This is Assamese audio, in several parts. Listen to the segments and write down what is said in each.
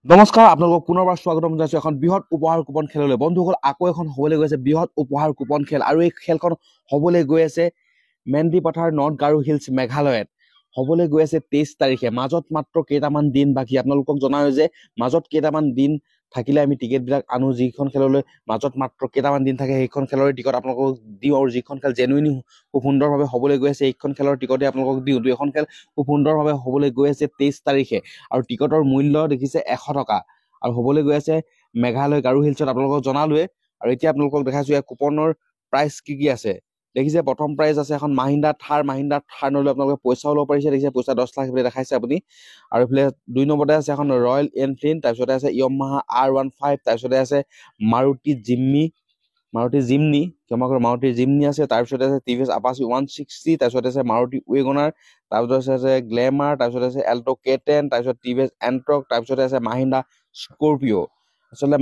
নমস্কাৰ আপোনালোকক পুনৰবাৰ স্বাগতম জনাইছো এখন বৃহৎ উপহাৰ কুপন খেললৈ বন্ধুসকল আকৌ এখন হ'বলৈ গৈ আছে বৃহৎ উপহাৰ কুপন খেল আৰু এই খেলখন হ'বলৈ গৈ আছে মেণ্ডি পথাৰ নৰ্থ গাৰো হিলছ মেঘালয়ত হ'বলৈ গৈ আছে 23 তাৰিখে মাজত মাত্ৰ কেইটামান দিন বাকী আপোনালোকক জনাও যে মাজত কেইটামান দিন থাকিলে আমি টিকেট বিলাক আনো যিখন খেললৈ মাজত মাত্ৰ কেইটামান দিন থাকে সেইখন খেলৰ টিকট আপোনালোকক দিওঁ আৰু যিখন খেল জেনুইনি খুব সুন্দৰভাৱে হ'বলৈ গৈ আছে এইখন খেলৰ টিকটে আপোনালোকক দিওঁ দুখন খেল খুব সুন্দৰভাৱে হ'বলৈ গৈ আছে 23 তাৰিখে আৰু টিকটৰ মূল্য দেখিছে 100 টকা আৰু হ'বলৈ গৈ আছে মেঘালয় গাৰো হিলছত আপোনালোকক জনালোৱে আৰু এতিয়া আপোনালোকক দেখাইছো এই কুপনৰ প্ৰাইস কি আছে দেখিছে প্ৰথম প্ৰাইস আছে এখন মাহিন্দ্ৰা থাৰ নলৈ আপোনালোকে পইচাও ল'ব পাৰিছে দেখিছে পইচা 10 লাখ বুলি দেখাইছে আপুনি আৰু ইফালে 2 নম্বৰতে আছে এখন ৰয়েল এনফিল্ড তাৰপিছতে আছে ইয়ামাহা R15 তাৰপিছতে আছে মাৰুতি জিমনি আছে তাৰপিছতে আছে টিভিএছ আপাচি 160 তাৰপিছতে আছে মাৰুতি ৱেগনাৰ তাৰপিছতে আছে গ্লেমাৰ তাৰপিছতে আছে এল্টো K10 তাৰপিছত টিভিএছ এন্ট্ৰক তাৰপিছতে আছে মাহিন্দ্ৰা স্কৰপিঅ আসলে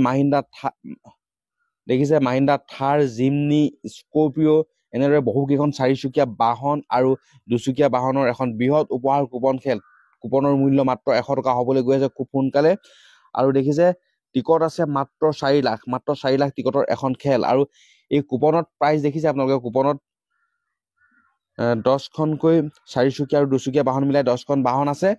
দেখিছে মাহিন্দ্ৰা থাৰ জিমনি স্কৰপিঅ এনেদৰে বহুকেইখন চাৰিচকীয়া বাহন আৰু দুচকীয়া বাহনৰ এখন বৃহৎ উপহাৰ কুপন খেল কুপনৰ মূল্য মাত্ৰ 100 টকা হ'বলৈ গৈ আছে খুব সোনকালে আৰু দেখিছে টিকট আছে মাত্ৰ 4 লাখ টিকটৰ এখন খেল আৰু এই কুপনত প্ৰাইস দেখিছে আপোনালোকে কুপনত 10খনকৈ চাৰিচকীয়া আৰু দুচকীয়া বাহন মিলাই 10খন বাহন আছে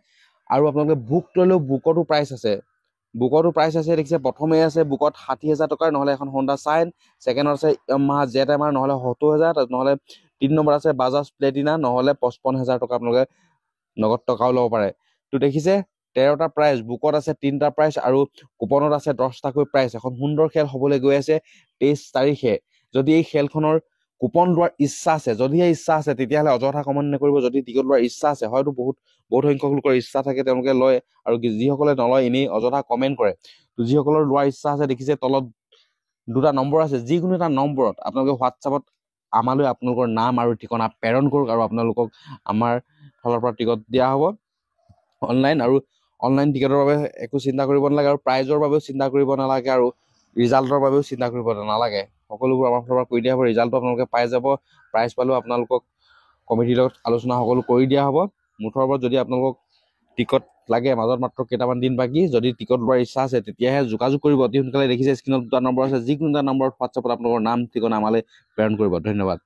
আৰু আপোনালোকে বুক ল'লেও বুকতো প্ৰাইস আছে দেখিছে প্ৰথমে আছে বুকত 60000 টকাৰ নহলে এখন Honda Shine সেকেন্ডত আছে Yamaha ZMR নহলে 70000 নহলে 3 নম্বৰ আছে বাজাজ প্লেটিনা নহলে 55000 টকা আপোনালোকে নগদ টকাও ল'ব পাৰে তো দেখিছে 13টা প্ৰাইস বুকত আছে 3টা প্ৰাইস আৰু কুপনত আছে 10টাকৈ প্ৰাইস এখন সুন্দৰ খেল হ'বলৈ গৈ আছে 23 তাৰিখে যদি এই খেলখনৰ কুপন লোৱাৰ ইচ্ছা আছে যদিহে ইচ্ছা আছে তেতিয়াহলে অযথা কমেন্ট নকৰিব যদি টিকট লোৱাৰ ইচ্ছা আছে হয়তো বহুত সংখ্যক লোকৰ ইচ্ছা থাকে তেওঁলোকে লয় আৰু যিসকলে নলয় এনেই অযথা কমেন্ট কৰে তো যিসকলৰ লোৱাৰ ইচ্ছা আছে দেখিছে তলত দুটা নম্বৰ আছে যিকোনো এটা নম্বৰত আপোনালোকে হোৱাটছআপত আমালৈ আপোনালোকৰ নাম আৰু ঠিকনা প্ৰেৰণ কৰক আৰু আপোনালোকক আমাৰ ফালৰ পৰা টিকট দিয়া হ'ব অনলাইন টিকেটৰ বাবে একো চিন্তা কৰিব নালাগে আৰু প্ৰাইজৰ বাবেও চিন্তা কৰিব নালাগে আৰু ৰিজাল্টৰ বাবেও চিন্তা কৰিব নালাগে সকলোবোৰ আমাৰ ফালৰ পৰা কৰি দিয়া হ'ব ৰিজাল্টটো আপোনালোকে পাই যাব প্ৰাইজ পালেও আপোনালোকক কমিটিৰ লগত আলোচনা সকলো কৰি দিয়া হ'ব মুঠৰ ওপৰত যদি আপোনালোকক টিকট লাগে মাজত মাত্ৰ কেইটামান দিন বাকি যদি টিকট লোৱাৰ ইচ্ছা আছে তেতিয়াহে যোগাযোগ কৰিব অতি সোনকালে দেখিছে স্ক্ৰীনত দুটা নম্বৰ আছে যিকোনো এটা নম্বৰত হোৱাটছআপত আপোনালোকৰ নাম ঠিকনা আমালৈ প্ৰেৰণ কৰিব ধন্যবাদ